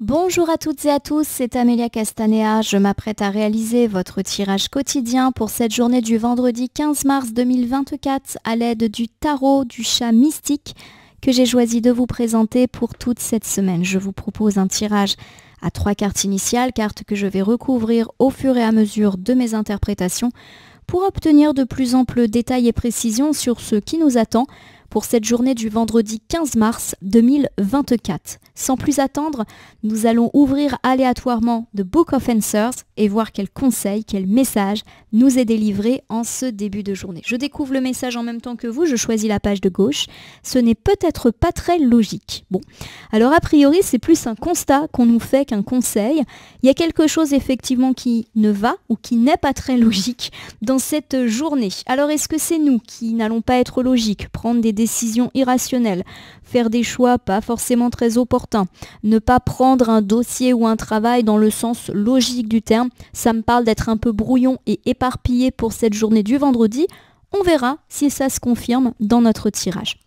Bonjour à toutes et à tous, c'est Amélia Castanea. Je m'apprête à réaliser votre tirage quotidien pour cette journée du vendredi 15 mars 2024 à l'aide du tarot du chat mystique que j'ai choisi de vous présenter pour toute cette semaine. Je vous propose un tirage à 3 cartes initiales, cartes que je vais recouvrir au fur et à mesure de mes interprétations pour obtenir de plus amples détails et précisions sur ce qui nous attend pour cette journée du vendredi 15 mars 2024. Sans plus attendre, nous allons ouvrir aléatoirement The Book of Answers et voir quel conseil, quel message nous est délivré en ce début de journée. Je découvre le message en même temps que vous, je choisis la page de gauche. Ce n'est peut-être pas très logique. Bon, alors a priori, c'est plus un constat qu'on nous fait qu'un conseil. Il y a quelque chose effectivement qui ne va ou qui n'est pas très logique dans cette journée. Alors est-ce que c'est nous qui n'allons pas être logiques, prendre des décisions irrationnelles, faire des choix pas forcément très opportuns, ne pas prendre un dossier ou un travail dans le sens logique du terme? Ça me parle d'être un peu brouillon et éparpillé pour cette journée du vendredi. On verra si ça se confirme dans notre tirage.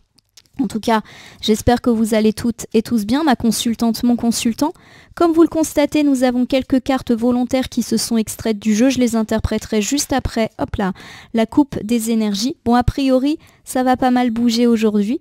En tout cas, j'espère que vous allez toutes et tous bien, ma consultante, mon consultant. Comme vous le constatez, nous avons quelques cartes volontaires qui se sont extraites du jeu. Je les interpréterai juste après, hop là, la coupe des énergies. Bon, a priori, ça va pas mal bouger aujourd'hui.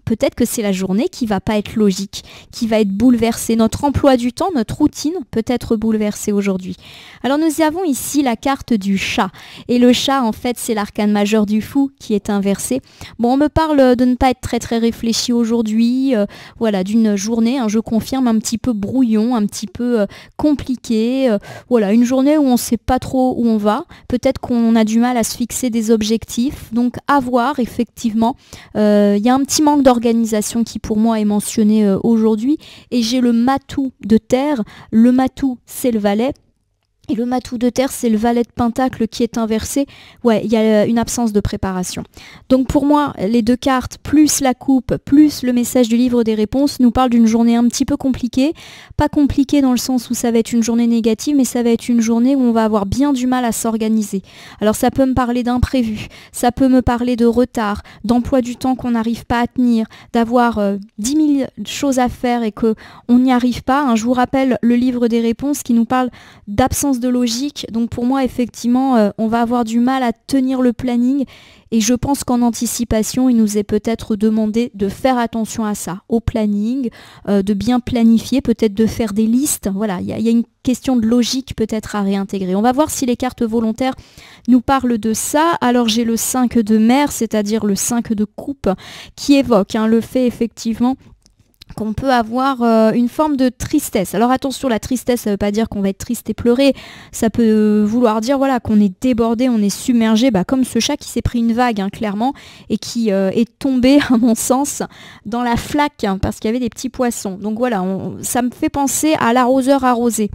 Peut-être que c'est la journée qui va pas être logique, qui va être bouleversée. Notre emploi du temps, notre routine peut être bouleversée aujourd'hui. Alors nous avons ici la carte du chat. Et le chat, en fait, c'est l'arcane majeur du fou qui est inversé. Bon, on me parle de ne pas être très réfléchi aujourd'hui. Voilà, d'une journée, je confirme, un petit peu brouillon, un petit peu compliqué. Voilà, une journée où on ne sait pas trop où on va. Peut-être qu'on a du mal à se fixer des objectifs. Donc à voir, effectivement. Il y a un petit manque d'organisation qui pour moi est mentionné aujourd'hui. Et j'ai le matou de terre. Le matou, c'est le valet. Et le matou de terre, c'est le valet de pentacle qui est inversé. Ouais, il y a une absence de préparation. Donc pour moi, les deux cartes, plus la coupe, plus le message du livre des réponses, nous parlent d'une journée un petit peu compliquée. Pas compliquée dans le sens où ça va être une journée négative, mais ça va être une journée où on va avoir bien du mal à s'organiser. Alors ça peut me parler d'imprévu, ça peut me parler de retard, d'emploi du temps qu'on n'arrive pas à tenir, d'avoir 10 000 choses à faire et qu'on n'y arrive pas. Je vous rappelle le livre des réponses qui nous parle d'absence de logique, donc pour moi effectivement on va avoir du mal à tenir le planning et je pense qu'en anticipation il nous est peut-être demandé de faire attention à ça, au planning, de bien planifier, peut-être de faire des listes. Voilà, il y a une question de logique peut-être à réintégrer. On va voir si les cartes volontaires nous parlent de ça. Alors j'ai le 5 de mer, c'est-à-dire le 5 de coupe qui évoque le fait effectivement qu'on peut avoir une forme de tristesse. Alors attention, la tristesse, ça ne veut pas dire qu'on va être triste et pleurer. Ça peut vouloir dire voilà, qu'on est débordé, on est submergé, comme ce chat qui s'est pris une vague, clairement, et qui est tombé, à mon sens, dans la flaque, parce qu'il y avait des petits poissons. Donc voilà, ça me fait penser à l'arroseur arrosé.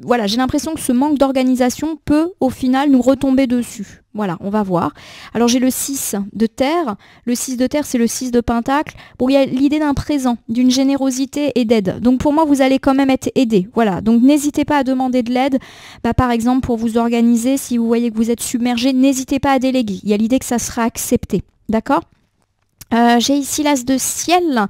Voilà, j'ai l'impression que ce manque d'organisation peut, au final, nous retomber dessus. Voilà, on va voir. Alors j'ai le 6 de terre. Le 6 de terre, c'est le 6 de pentacle. Bon, il y a l'idée d'un présent, d'une générosité et d'aide. Donc pour moi, vous allez quand même être aidé. Voilà, donc n'hésitez pas à demander de l'aide. Par exemple, pour vous organiser, si vous voyez que vous êtes submergé, n'hésitez pas à déléguer. Il y a l'idée que ça sera accepté. D'accord ? J'ai ici l'as de ciel.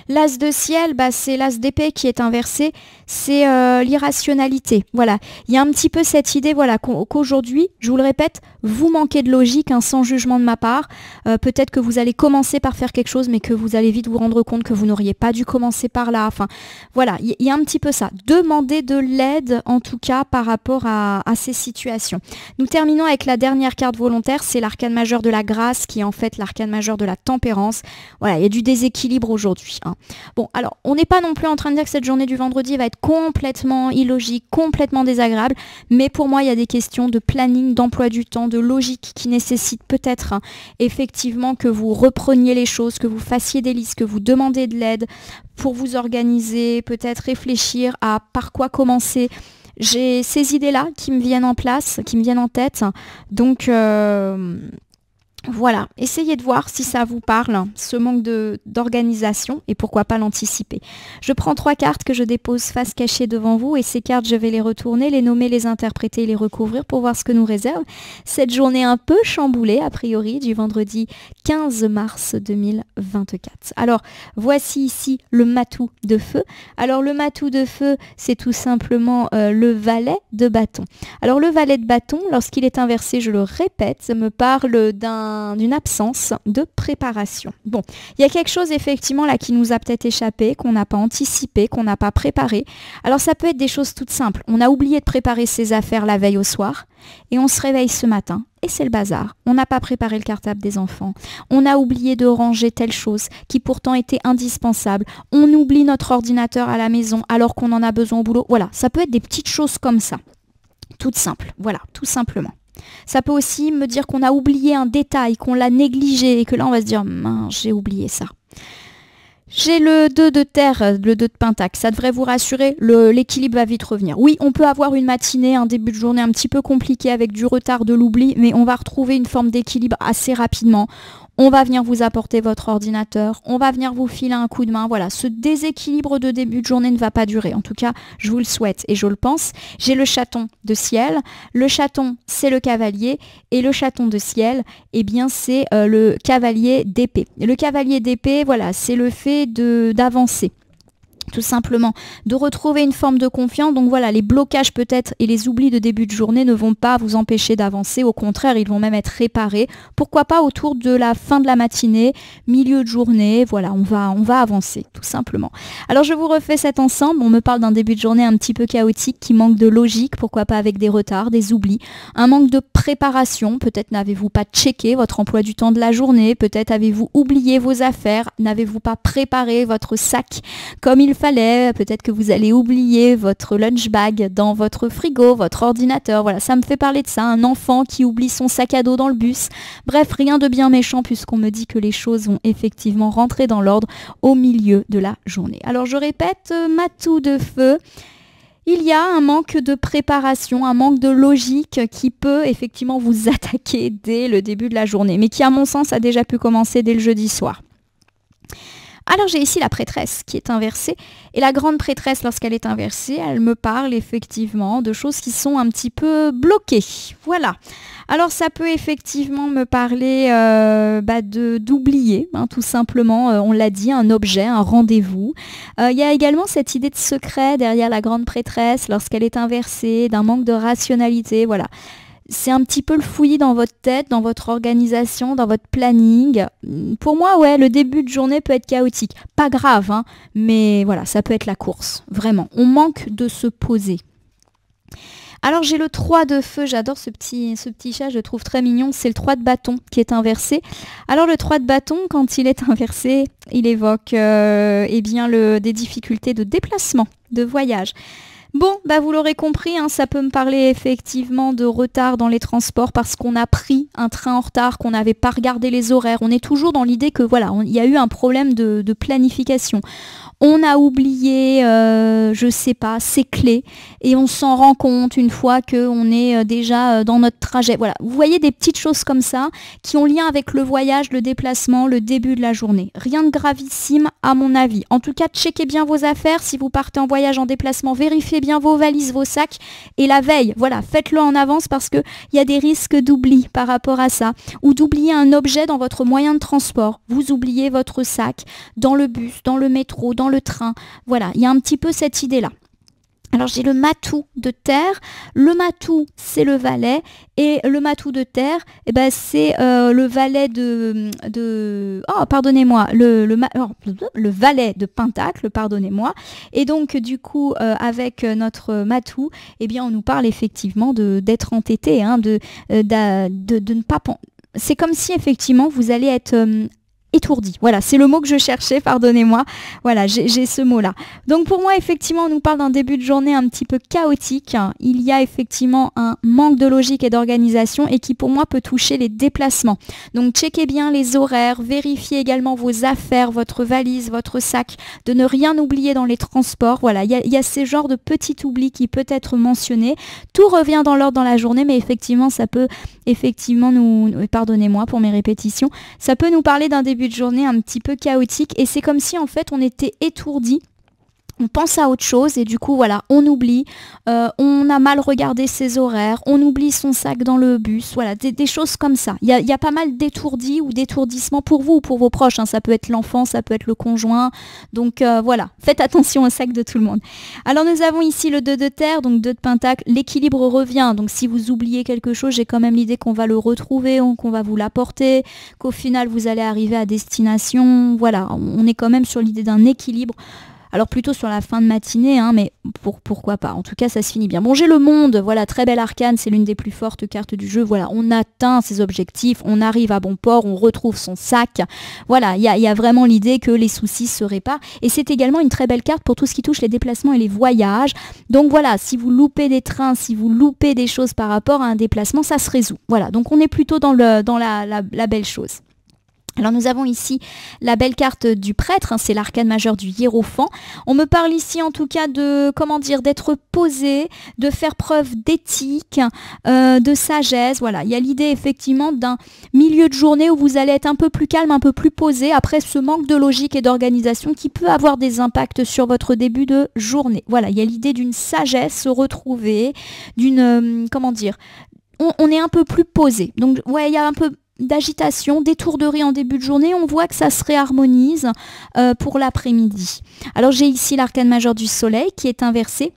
L'as de ciel, c'est l'as d'épée qui est inversé. C'est l'irrationalité. Voilà. Il y a un petit peu cette idée voilà, qu'aujourd'hui, je vous le répète, vous manquez de logique, sans jugement de ma part. Peut-être que vous allez commencer par faire quelque chose, mais que vous allez vite vous rendre compte que vous n'auriez pas dû commencer par là. Enfin, voilà, il y a un petit peu ça. Demandez de l'aide, en tout cas, par rapport à ces situations. Nous terminons avec la dernière carte volontaire. C'est l'arcane majeur de la grâce, qui est en fait l'arcane majeur de la tempérance. Voilà, il y a du déséquilibre aujourd'hui. Bon, alors, on n'est pas non plus en train de dire que cette journée du vendredi va être complètement illogique, complètement désagréable, mais pour moi, il y a des questions de planning, d'emploi du temps, de logique qui nécessitent peut-être effectivement que vous repreniez les choses, que vous fassiez des listes, que vous demandez de l'aide pour vous organiser, peut-être réfléchir à par quoi commencer. J'ai ces idées-là qui me viennent en place, qui me viennent en tête, donc Voilà, essayez de voir si ça vous parle, ce manque d'organisation, et pourquoi pas l'anticiper. Je prends 3 cartes que je dépose face cachée devant vous, et ces cartes, je vais les retourner, les nommer, les interpréter, les recouvrir pour voir ce que nous réserve cette journée un peu chamboulée, a priori, du vendredi 15 mars 2024. Alors, voici ici le matou de feu. Alors, le matou de feu, c'est tout simplement le valet de bâton. Alors, le valet de bâton, lorsqu'il est inversé, je le répète, me parle d'une absence de préparation. Bon, il y a quelque chose effectivement là qui nous a peut-être échappé, qu'on n'a pas anticipé, qu'on n'a pas préparé. Alors ça peut être des choses toutes simples. On a oublié de préparer ses affaires la veille au soir et on se réveille ce matin et c'est le bazar. On n'a pas préparé le cartable des enfants. On a oublié de ranger telle chose qui pourtant était indispensable. On oublie notre ordinateur à la maison alors qu'on en a besoin au boulot. Voilà, ça peut être des petites choses comme ça. Toutes simples, voilà, tout simplement. Ça peut aussi me dire qu'on a oublié un détail, qu'on l'a négligé et que là on va se dire mince, j'ai oublié ça. J'ai le 2 de terre, le 2 de pentacle, ça devrait vous rassurer, l'équilibre va vite revenir. Oui, on peut avoir une matinée, un début de journée un petit peu compliqué avec du retard, de l'oubli, mais on va retrouver une forme d'équilibre assez rapidement. On va venir vous apporter votre ordinateur, on va venir vous filer un coup de main. Voilà, ce déséquilibre de début de journée ne va pas durer. En tout cas, je vous le souhaite et je le pense. J'ai le chaton de ciel. Le chaton, c'est le cavalier. Et le chaton de ciel, eh bien, c'est le cavalier d'épée. Le cavalier d'épée, voilà, c'est le fait d'avancer. Tout simplement, de retrouver une forme de confiance. Donc voilà, les blocages peut-être et les oublis de début de journée ne vont pas vous empêcher d'avancer. Au contraire, ils vont même être réparés. Pourquoi pas autour de la fin de la matinée, milieu de journée. Voilà, on va avancer, tout simplement. Alors je vous refais cet ensemble. On me parle d'un début de journée un petit peu chaotique, qui manque de logique. Pourquoi pas avec des retards, des oublis. Un manque de préparation. Peut-être n'avez-vous pas checké votre emploi du temps de la journée. Peut-être avez-vous oublié vos affaires. N'avez-vous pas préparé votre sac comme il fallait, peut-être que vous allez oublier votre lunch bag dans votre frigo, votre ordinateur, voilà, ça me fait parler de ça, un enfant qui oublie son sac à dos dans le bus, bref, rien de bien méchant puisqu'on me dit que les choses vont effectivement rentrer dans l'ordre au milieu de la journée. Alors je répète, matou de feu, il y a un manque de préparation, un manque de logique qui peut effectivement vous attaquer dès le début de la journée, mais qui à mon sens a déjà pu commencer dès le jeudi soir. Alors j'ai ici la prêtresse qui est inversée et la grande prêtresse lorsqu'elle est inversée, elle me parle effectivement de choses qui sont un petit peu bloquées. Voilà. Alors ça peut effectivement me parler d'oublier, hein, tout simplement, on l'a dit, un objet, un rendez-vous. Il y a également cette idée de secret derrière la grande prêtresse lorsqu'elle est inversée, d'un manque de rationalité, voilà. C'est un petit peu le fouillis dans votre tête, dans votre organisation, dans votre planning. Pour moi, ouais, le début de journée peut être chaotique. Pas grave, hein, mais voilà, ça peut être la course, vraiment. On manque de se poser. Alors j'ai le 3 de feu, j'adore ce petit chat, je le trouve très mignon, c'est le 3 de bâton qui est inversé. Alors le 3 de bâton, quand il est inversé, il évoque des difficultés de déplacement, de voyage. Bon, vous l'aurez compris, hein, ça peut me parler effectivement de retard dans les transports parce qu'on a pris un train en retard, qu'on n'avait pas regardé les horaires. On est toujours dans l'idée que voilà, il y a eu un problème de planification. On a oublié, je sais pas, ses clés et on s'en rend compte une fois qu'on est déjà dans notre trajet. Voilà, vous voyez des petites choses comme ça qui ont lien avec le voyage, le déplacement, le début de la journée. Rien de gravissime à mon avis. En tout cas, checkez bien vos affaires. Si vous partez en voyage, en déplacement, vérifiez bien vos valises, vos sacs et la veille. Voilà, faites-le en avance parce qu'il y a des risques d'oubli par rapport à ça ou d'oublier un objet dans votre moyen de transport. Vous oubliez votre sac dans le bus, dans le métro, dans le train. Voilà, il y a un petit peu cette idée-là. Alors j'ai le matou de terre, le matou c'est le valet et le matou de terre c'est le valet le valet de pentacle, pardonnez-moi. Et donc du coup avec notre matou, on nous parle effectivement d'être entêté, hein, de ne pas... C'est comme si effectivement vous allez être étourdi. Voilà, c'est le mot que je cherchais, pardonnez-moi. Voilà, j'ai ce mot-là. Donc pour moi, effectivement, on nous parle d'un début de journée un petit peu chaotique. Il y a effectivement un manque de logique et d'organisation et qui pour moi peut toucher les déplacements. Donc checkez bien les horaires, vérifiez également vos affaires, votre valise, votre sac, de ne rien oublier dans les transports. Voilà, il y a ces genres de petits oublis qui peut être mentionné. Tout revient dans l'ordre dans la journée, mais effectivement, ça peut effectivement pardonnez-moi pour mes répétitions, ça peut nous parler d'un début de journée un petit peu chaotique et c'est comme si en fait on était étourdi. On pense à autre chose et du coup voilà, on oublie, on a mal regardé ses horaires, on oublie son sac dans le bus, voilà, des choses comme ça. Il y a pas mal d'étourdis ou d'étourdissements pour vous ou pour vos proches, hein. Ça peut être l'enfant, ça peut être le conjoint, donc voilà, faites attention au sac de tout le monde. Alors nous avons ici le 2 de terre, donc 2 de pentacle, l'équilibre revient, donc si vous oubliez quelque chose, j'ai quand même l'idée qu'on va le retrouver, qu'on va vous l'apporter, qu'au final vous allez arriver à destination, voilà, on est quand même sur l'idée d'un équilibre. Alors plutôt sur la fin de matinée, hein, mais pourquoi pas. En tout cas, ça se finit bien. Bon, j'ai le monde, voilà, très belle arcane, c'est l'une des plus fortes cartes du jeu. Voilà, on atteint ses objectifs, on arrive à bon port, on retrouve son sac. Voilà, il y a vraiment l'idée que les soucis se réparent. Et c'est également une très belle carte pour tout ce qui touche les déplacements et les voyages. Donc voilà, si vous loupez des trains, si vous loupez des choses par rapport à un déplacement, ça se résout. Voilà, donc on est plutôt dans la belle chose. Alors nous avons ici la belle carte du prêtre, hein, c'est l'arcane majeur du hiérophant. On me parle ici en tout cas de, comment dire, d'être posé, de faire preuve d'éthique, de sagesse. Voilà, il y a l'idée effectivement d'un milieu de journée où vous allez être un peu plus calme, un peu plus posé après ce manque de logique et d'organisation qui peut avoir des impacts sur votre début de journée. Voilà, il y a l'idée d'une sagesse retrouvée, d'une, comment dire, on est un peu plus posé. Donc ouais, il y a un peu d'agitation, d'étourderie en début de journée, on voit que ça se réharmonise pour l'après-midi. Alors j'ai ici l'arcane majeur du soleil qui est inversé.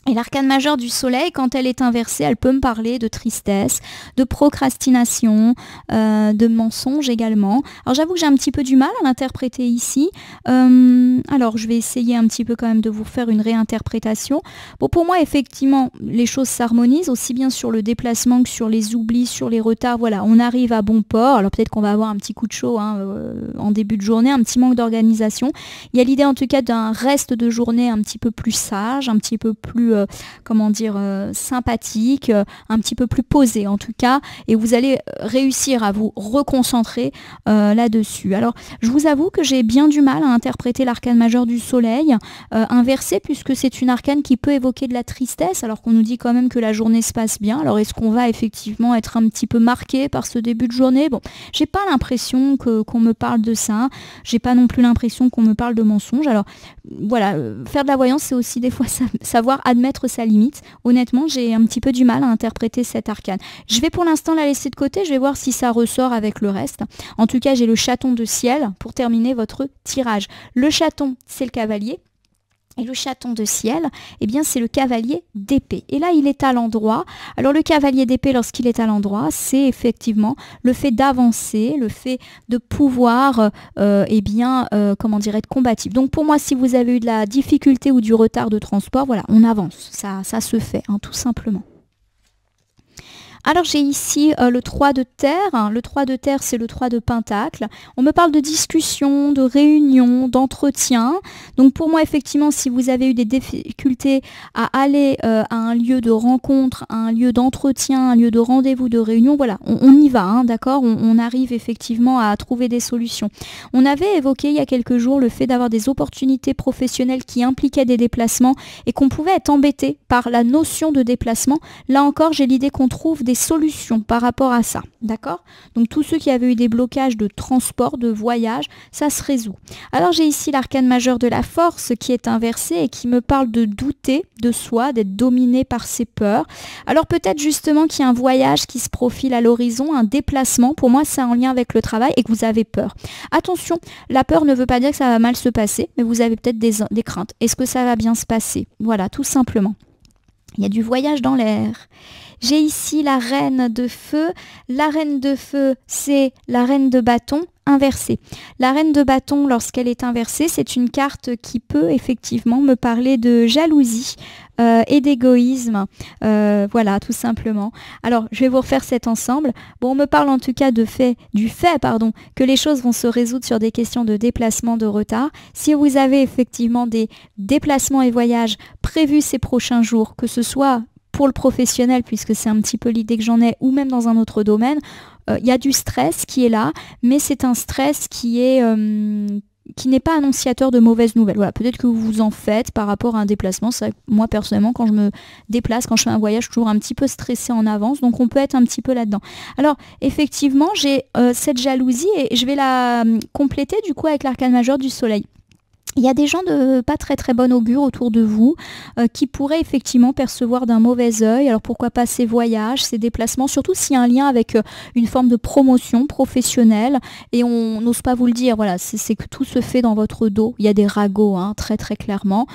Et l'arcane majeure du soleil, quand elle est inversée, elle peut me parler de tristesse, de procrastination, de mensonge également. Alors j'avoue que j'ai un petit peu du mal à l'interpréter ici. Alors je vais essayer un petit peu quand même de vous faire une réinterprétation. Bon, pour moi, effectivement, les choses s'harmonisent, aussi bien sur le déplacement que sur les oublis, sur les retards. Voilà, on arrive à bon port. Alors peut-être qu'on va avoir un petit coup de chaud hein, en début de journée, un petit manque d'organisation. Il y a l'idée en tout cas d'un reste de journée un petit peu plus sage, un petit peu plus comment dire, sympathique, un petit peu plus posé en tout cas, et vous allez réussir à vous reconcentrer là-dessus. Alors, je vous avoue que j'ai bien du mal à interpréter l'arcane majeur du soleil inversé, puisque c'est une arcane qui peut évoquer de la tristesse, alors qu'on nous dit quand même que la journée se passe bien. Alors, est-ce qu'on va effectivement être un petit peu marqué par ce début de journée? Bon, j'ai pas l'impression qu'on me parle de ça, j'ai pas non plus l'impression qu'on me parle de mensonges. Alors, voilà, faire de la voyance, c'est aussi des fois savoir admettre sa limite. Honnêtement, j'ai un petit peu du mal à interpréter cette arcane. Je vais pour l'instant la laisser de côté, je vais voir si ça ressort avec le reste. En tout cas, j'ai le chaton de ciel pour terminer votre tirage. Le chaton, c'est le cavalier. Et le chaton de ciel, eh bien, c'est le cavalier d'épée. Et là, il est à l'endroit. Alors, le cavalier d'épée, lorsqu'il est à l'endroit, c'est effectivement le fait d'avancer, le fait de pouvoir, eh bien, comment dire, être combatif. Donc, pour moi, si vous avez eu de la difficulté ou du retard de transport, voilà, on avance. Ça se fait, hein, tout simplement. Alors j'ai ici le 3 de terre. Le 3 de terre, c'est le 3 de pentacle. On me parle de discussion, de réunion, d'entretien. Donc pour moi, effectivement, si vous avez eu des difficultés à aller à un lieu de rencontre, à un lieu d'entretien, un lieu de rendez-vous, de réunion, voilà, on y va, hein, d'accord, on arrive effectivement à trouver des solutions. On avait évoqué il y a quelques jours le fait d'avoir des opportunités professionnelles qui impliquaient des déplacements et qu'on pouvait être embêté par la notion de déplacement. Là encore, j'ai l'idée qu'on trouve des solutions par rapport à ça, d'accord? Donc tous ceux qui avaient eu des blocages de transport, de voyage, ça se résout. Alors j'ai ici l'arcane majeur de la force qui est inversé et qui me parle de douter de soi, d'être dominé par ses peurs. Alors peut-être justement qu'il y a un voyage qui se profile à l'horizon, un déplacement, pour moi c'est en lien avec le travail et que vous avez peur. Attention, la peur ne veut pas dire que ça va mal se passer, mais vous avez peut-être des craintes. Est-ce que ça va bien se passer? Voilà, tout simplement. Il y a du voyage dans l'air. J'ai ici la reine de feu. La reine de feu, c'est la reine de bâton inversée. La reine de bâton, lorsqu'elle est inversée, c'est une carte qui peut effectivement me parler de jalousie, et d'égoïsme. Voilà, tout simplement. Alors, je vais vous refaire cet ensemble. Bon, on me parle en tout cas du fait que les choses vont se résoudre sur des questions de déplacement, de retard. Si vous avez effectivement des déplacements et voyages prévus ces prochains jours, que ce soit pour le professionnel, puisque c'est un petit peu l'idée que j'en ai, ou même dans un autre domaine, il y a du stress qui est là, mais c'est un stress qui n'est pas annonciateur de mauvaises nouvelles. Voilà, peut-être que vous vous en faites par rapport à un déplacement. C'est vrai que moi, personnellement, quand je me déplace, quand je fais un voyage, je suis toujours un petit peu stressée en avance, donc on peut être un petit peu là-dedans. Alors, effectivement, j'ai cette jalousie et je vais la compléter du coup avec l'arcane majeur du soleil. Il y a des gens de pas très très bon augure autour de vous qui pourraient effectivement percevoir d'un mauvais œil. Alors pourquoi pas ces voyages, ces déplacements, surtout s'il y a un lien avec une forme de promotion professionnelle et on n'ose pas vous le dire. Voilà, c'est que tout se fait dans votre dos. Il y a des ragots, hein, très très clairement.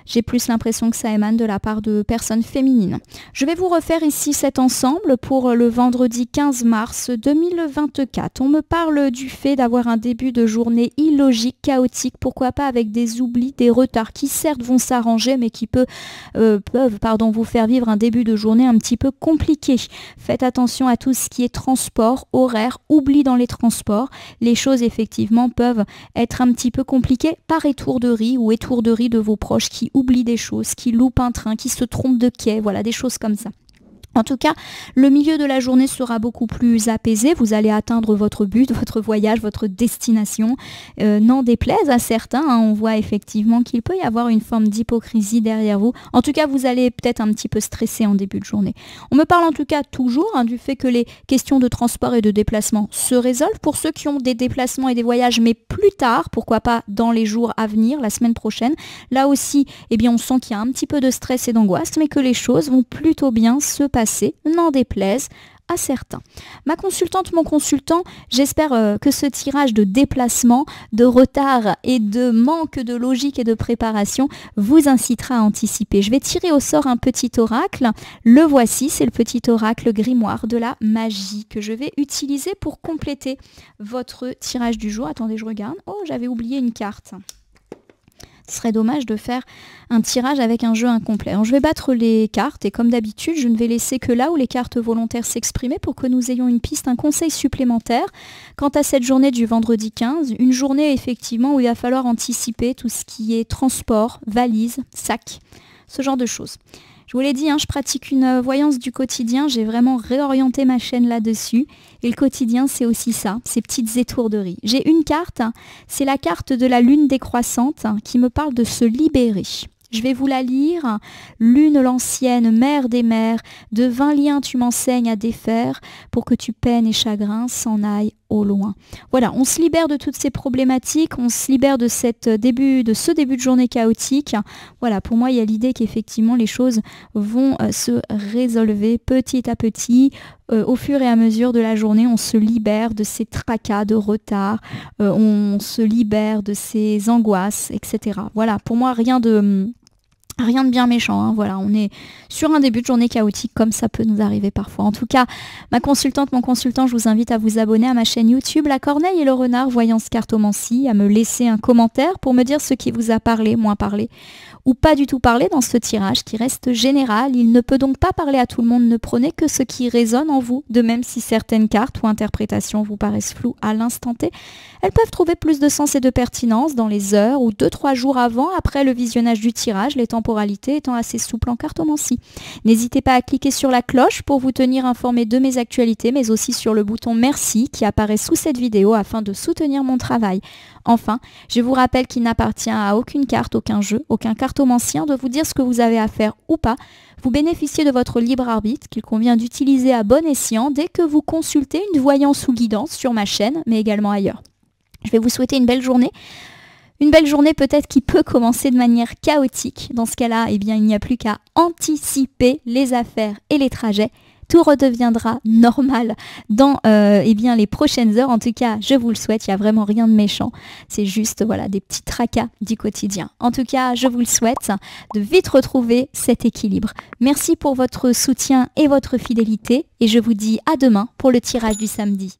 J'ai plus l'impression que ça émane de la part de personnes féminines. Je vais vous refaire ici cet ensemble pour le vendredi 15 mars 2024. On me parle du fait d'avoir un début de journée illogique, chaotique, pourquoi pas avec des oublis, des retards qui certes vont s'arranger mais qui peuvent vous faire vivre un début de journée un petit peu compliqué. Faites attention à tout ce qui est transport, horaire, oubli dans les transports. Les choses effectivement peuvent être un petit peu compliquées par étourderie ou étourderie de vos proches qui oublient des choses, qui loupent un train, qui se trompent de quai, voilà, des choses comme ça. En tout cas, le milieu de la journée sera beaucoup plus apaisé. Vous allez atteindre votre but, votre voyage, votre destination. N'en déplaise à certains, hein, on voit effectivement qu'il peut y avoir une forme d'hypocrisie derrière vous. En tout cas, vous allez peut-être un petit peu stresser en début de journée. On me parle en tout cas toujours du fait que les questions de transport et de déplacement se résolvent pour ceux qui ont des déplacements et des voyages, mais plus tard, pourquoi pas dans les jours à venir, la semaine prochaine. Là aussi, eh bien, on sent qu'il y a un petit peu de stress et d'angoisse, mais que les choses vont plutôt bien se passer. N'en déplaise à certains. Ma consultante, mon consultant, j'espère que ce tirage de déplacement, de retard et de manque de logique et de préparation vous incitera à anticiper. Je vais tirer au sort un petit oracle. Le voici, c'est le petit oracle grimoire de la magie que je vais utiliser pour compléter votre tirage du jour. Attendez, je regarde. Oh, j'avais oublié une carte. Ce serait dommage de faire un tirage avec un jeu incomplet. Alors, je vais battre les cartes et comme d'habitude, je ne vais laisser que là où les cartes volontaires s'exprimer pour que nous ayons une piste, un conseil supplémentaire. Quant à cette journée du vendredi 15, une journée effectivement où il va falloir anticiper tout ce qui est transport, valise, sac, ce genre de choses. Je vous l'ai dit, je pratique une voyance du quotidien, j'ai vraiment réorienté ma chaîne là-dessus. Et le quotidien, c'est aussi ça, ces petites étourderies. J'ai une carte, c'est la carte de la lune décroissante qui me parle de se libérer. Je vais vous la lire. Lune l'ancienne, mère des mères, de 20 liens tu m'enseignes à défaire, pour que tu peines et chagrins s'en aillent au loin. Voilà, on se libère de toutes ces problématiques, on se libère de ce début de journée chaotique. Voilà, pour moi, il y a l'idée qu'effectivement, les choses vont se résolver petit à petit. Au fur et à mesure de la journée, on se libère de ces tracas de retard, on se libère de ces angoisses, etc. Voilà, pour moi, rien de bien méchant, voilà, on est sur un début de journée chaotique comme ça peut nous arriver parfois. En tout cas, ma consultante, mon consultant, je vous invite à vous abonner à ma chaîne YouTube La Corneille et le Renard Voyance Cartomancie, à me laisser un commentaire pour me dire ce qui vous a parlé, moins parlé, ou pas du tout parlé dans ce tirage qui reste général. Il ne peut donc pas parler à tout le monde, ne prenez que ce qui résonne en vous, de même si certaines cartes ou interprétations vous paraissent floues à l'instant T, elles peuvent trouver plus de sens et de pertinence dans les heures ou 2-3 jours avant, après le visionnage du tirage, les temporalités étant assez souples en cartomancie. N'hésitez pas à cliquer sur la cloche pour vous tenir informé de mes actualités, mais aussi sur le bouton merci qui apparaît sous cette vidéo afin de soutenir mon travail. Enfin, je vous rappelle qu'il n'appartient à aucune carte, aucun jeu, aucun cartomancien de vous dire ce que vous avez à faire ou pas. Vous bénéficiez de votre libre arbitre qu'il convient d'utiliser à bon escient dès que vous consultez une voyance ou guidance sur ma chaîne, mais également ailleurs. Je vais vous souhaiter une belle journée. Une belle journée peut-être qui peut commencer de manière chaotique. Dans ce cas-là, eh bien, il n'y a plus qu'à anticiper les affaires et les trajets. Tout redeviendra normal dans eh bien, les prochaines heures. En tout cas, je vous le souhaite, il n'y a vraiment rien de méchant. C'est juste voilà, des petits tracas du quotidien. En tout cas, je vous le souhaite de vite retrouver cet équilibre. Merci pour votre soutien et votre fidélité. Et je vous dis à demain pour le tirage du samedi.